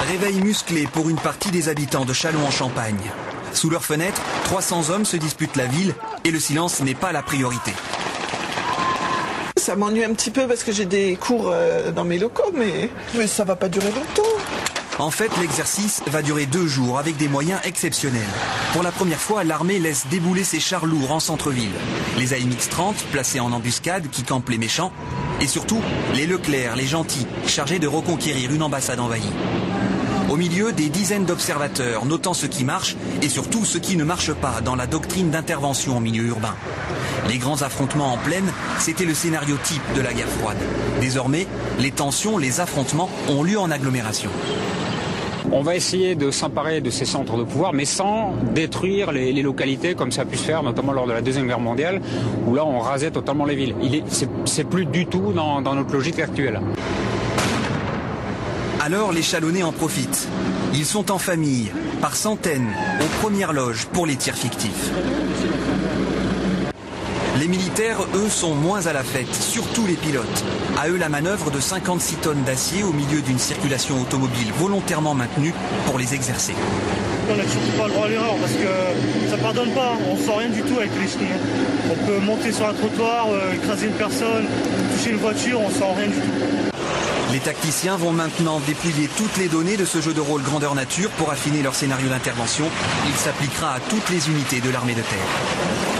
Réveil musclé pour une partie des habitants de Châlons-en-Champagne. Sous leurs fenêtres, 300 hommes se disputent la ville et le silence n'est pas la priorité. Ça m'ennuie un petit peu parce que j'ai des cours dans mes locaux, mais ça va pas durer longtemps. En fait, l'exercice va durer 2 jours avec des moyens exceptionnels. Pour la première fois, l'armée laisse débouler ses chars lourds en centre-ville. Les AMX-30 placés en embuscade qui campent les méchants. Et surtout, les Leclerc, les gentils, chargés de reconquérir une ambassade envahie. Au milieu, des dizaines d'observateurs, notant ce qui marche et surtout ce qui ne marche pas dans la doctrine d'intervention en milieu urbain. Les grands affrontements en plaine, c'était le scénario type de la guerre froide. Désormais, les tensions, les affrontements ont lieu en agglomération. On va essayer de s'emparer de ces centres de pouvoir, mais sans détruire les localités comme ça a pu se faire, notamment lors de la Deuxième Guerre mondiale, où là on rasait totalement les villes. C'est plus du tout dans notre logique actuelle. Alors les Chalonnais en profitent. Ils sont en famille, par centaines, aux premières loges pour les tirs fictifs. Les militaires, eux, sont moins à la fête, surtout les pilotes. À eux la manœuvre de 56 tonnes d'acier au milieu d'une circulation automobile volontairement maintenue pour les exercer. On n'a surtout pas le droit à l'erreur parce que ça ne pardonne pas, on ne sent rien du tout avec les chenilles. On peut monter sur un trottoir, écraser une personne, toucher une voiture, on ne sent rien du tout. Les tacticiens vont maintenant dépouiller toutes les données de ce jeu de rôle grandeur nature pour affiner leur scénario d'intervention. Il s'appliquera à toutes les unités de l'armée de terre.